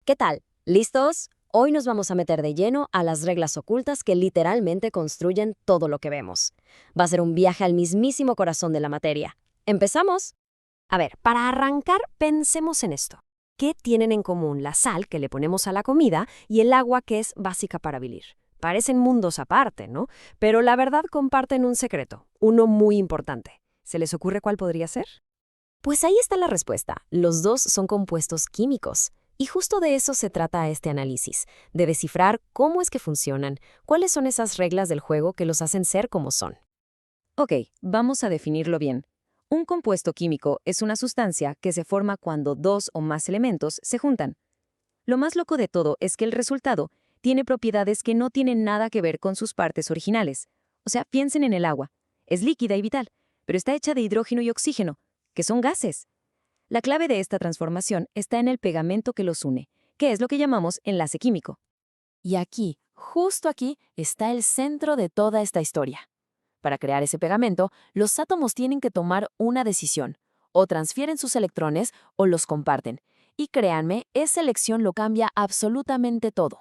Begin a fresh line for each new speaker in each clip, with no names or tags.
¿Qué tal? ¿Listos? Hoy nos vamos a meter de lleno a las reglas ocultas que literalmente construyen todo lo que vemos. Va a ser un viaje al mismísimo corazón de la materia. ¿Empezamos? A ver, para arrancar, pensemos en esto. ¿Qué tienen en común la sal que le ponemos a la comida y el agua que es básica para vivir? Parecen mundos aparte, ¿no? Pero la verdad comparten un secreto, uno muy importante. ¿Se les ocurre cuál podría ser? Pues ahí está la respuesta. Los dos son compuestos químicos. Y justo de eso se trata este análisis, de descifrar cómo es que funcionan, cuáles son esas reglas del juego que los hacen ser como son.
Ok, vamos a definirlo bien. Un compuesto químico es una sustancia que se forma cuando dos o más elementos se juntan. Lo más loco de todo es que el resultado tiene propiedades que no tienen nada que ver con sus partes originales. O sea, piensen en el agua. Es líquida y vital, pero está hecha de hidrógeno y oxígeno, que son gases. La clave de esta transformación está en el pegamento que los une, que es lo que llamamos enlace químico.
Y aquí, justo aquí, está el centro de toda esta historia. Para crear ese pegamento, los átomos tienen que tomar una decisión. O transfieren sus electrones o los comparten. Y créanme, esa elección lo cambia absolutamente todo.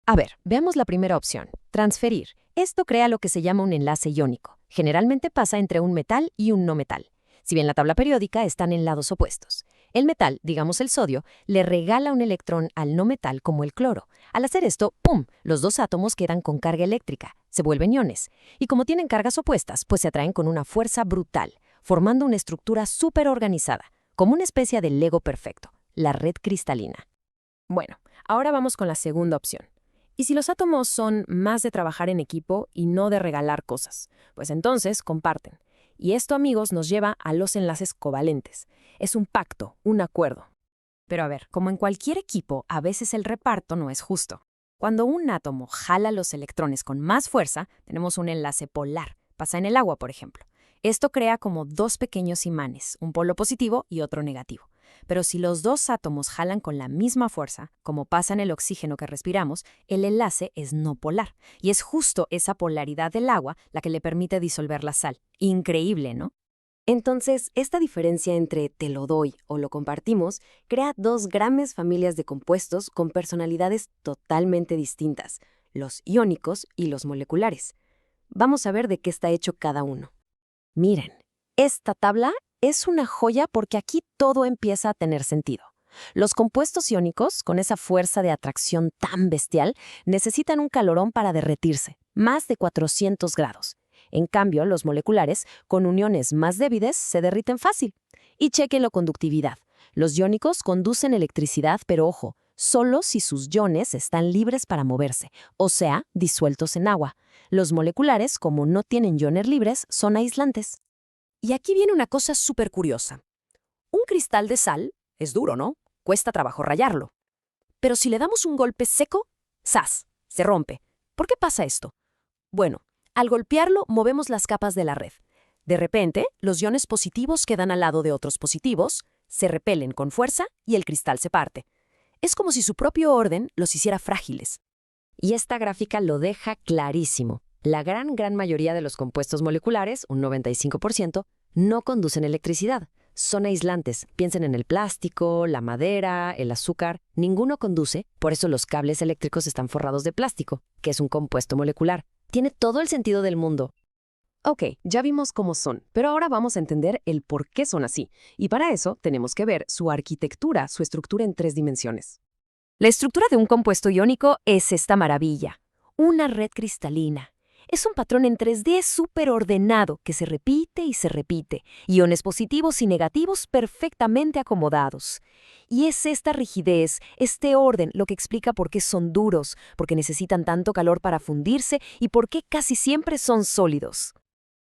A ver, veamos la primera opción, transferir. Esto crea lo que se llama un enlace iónico. Generalmente pasa entre un metal y un no metal. Si bien la tabla periódica están en lados opuestos. El metal, digamos el sodio, le regala un electrón al no metal como el cloro. Al hacer esto, ¡pum!, los dos átomos quedan con carga eléctrica, se vuelven iones. Y como tienen cargas opuestas, pues se atraen con una fuerza brutal, formando una estructura súper organizada, como una especie de Lego perfecto, la red cristalina.
Bueno, ahora vamos con la segunda opción. ¿Y si los átomos son más de trabajar en equipo y no de regalar cosas? Pues entonces comparten. Y esto, amigos, nos lleva a los enlaces covalentes. Es un pacto, un acuerdo. Pero a ver, como en cualquier equipo, a veces el reparto no es justo. Cuando un átomo jala los electrones con más fuerza, tenemos un enlace polar. Pasa en el agua, por ejemplo. Esto crea como dos pequeños imanes, un polo positivo y otro negativo. Pero si los dos átomos jalan con la misma fuerza, como pasa en el oxígeno que respiramos, el enlace es no polar. Y es justo esa polaridad del agua la que le permite disolver la sal. Increíble, ¿no?
Entonces, esta diferencia entre te lo doy o lo compartimos crea dos grandes familias de compuestos con personalidades totalmente distintas, los iónicos y los moleculares. Vamos a ver de qué está hecho cada uno. Miren, esta tabla es una joya porque aquí todo empieza a tener sentido. Los compuestos iónicos, con esa fuerza de atracción tan bestial, necesitan un calorón para derretirse, más de 400 grados. En cambio, los moleculares, con uniones más débiles, se derriten fácil. Y chequen la conductividad. Los iónicos conducen electricidad, pero ojo, solo si sus iones están libres para moverse, o sea, disueltos en agua. Los moleculares, como no tienen iones libres, son aislantes.
Y aquí viene una cosa súper curiosa. Un cristal de sal es duro, ¿no? Cuesta trabajo rayarlo. Pero si le damos un golpe seco, ¡zas!, se rompe. ¿Por qué pasa esto? Bueno, al golpearlo movemos las capas de la red. De repente, los iones positivos quedan al lado de otros positivos, se repelen con fuerza y el cristal se parte. Es como si su propio orden los hiciera frágiles.
Y esta gráfica lo deja clarísimo. La gran mayoría de los compuestos moleculares, un 95%, no conducen electricidad. Son aislantes. Piensen en el plástico, la madera, el azúcar. Ninguno conduce, por eso los cables eléctricos están forrados de plástico, que es un compuesto molecular. Tiene todo el sentido del mundo.
Ok, ya vimos cómo son, pero ahora vamos a entender el por qué son así. Y para eso tenemos que ver su arquitectura, su estructura en 3 dimensiones. La estructura de un compuesto iónico es esta maravilla. Una red cristalina. Es un patrón en 3D súper ordenado que se repite y se repite. Iones positivos y negativos perfectamente acomodados. Y es esta rigidez, este orden, lo que explica por qué son duros, por qué necesitan tanto calor para fundirse y por qué casi siempre son sólidos.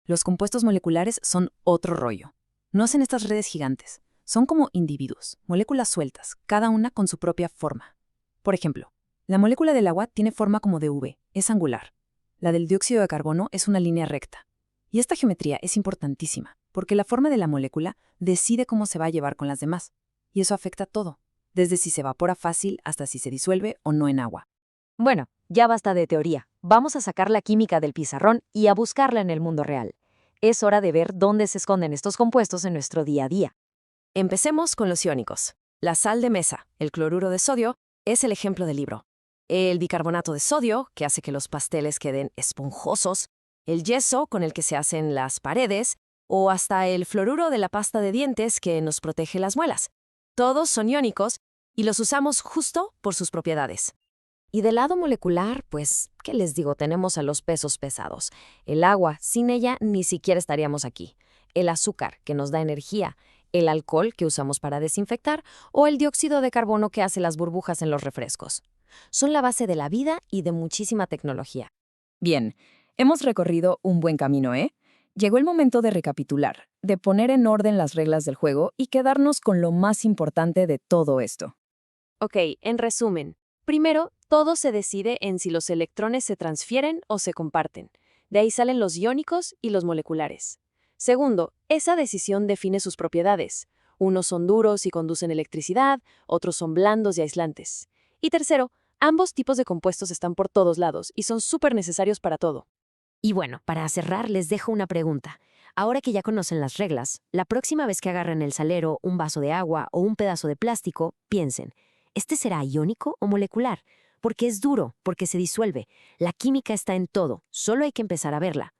Los compuestos moleculares son otro rollo. No hacen estas redes gigantes. Son como individuos, moléculas sueltas, cada una con su propia forma. Por ejemplo, la molécula del agua tiene forma como de V, es angular. La del dióxido de carbono es una línea recta. Y esta geometría es importantísima, porque la forma de la molécula decide cómo se va a llevar con las demás. Y eso afecta todo, desde si se evapora fácil hasta si se disuelve o no en agua.
Bueno, ya basta de teoría. Vamos a sacar la química del pizarrón y a buscarla en el mundo real. Es hora de ver dónde se esconden estos compuestos en nuestro día a día. Empecemos con los iónicos. La sal de mesa, el cloruro de sodio,
Es el ejemplo del libro. El bicarbonato de sodio, que hace que los pasteles queden esponjosos, el yeso con el que se hacen las paredes, o hasta el fluoruro de la pasta de dientes que nos protege las muelas. Todos son iónicos y los usamos justo por sus propiedades.
Y del lado molecular, pues, ¿qué les digo? Tenemos a los pesos pesados. El agua, sin ella ni siquiera estaríamos aquí. El azúcar, que nos da energía. El alcohol, que usamos para desinfectar. O el dióxido de carbono, que hace las burbujas en los refrescos. Son la base de la vida y de muchísima tecnología.
Bien, hemos recorrido un buen camino, ¿eh? Llegó el momento de recapitular, de poner en orden las reglas del juego y quedarnos con lo más importante de todo esto.
Ok, en resumen. Primero, todo se decide en si los electrones se transfieren o se comparten. De ahí salen los iónicos y los moleculares. Segundo, esa decisión define sus propiedades. Unos son duros y conducen electricidad, otros son blandos y aislantes. Y tercero, ambos tipos de compuestos están por todos lados y son súper necesarios para todo. Y bueno, para cerrar les dejo una pregunta. Ahora que ya conocen las reglas, la próxima vez que agarren el salero, un vaso de agua o un pedazo de plástico, piensen, ¿este será iónico o molecular? Porque es duro, porque se disuelve. La química está en todo, solo hay que empezar a verla.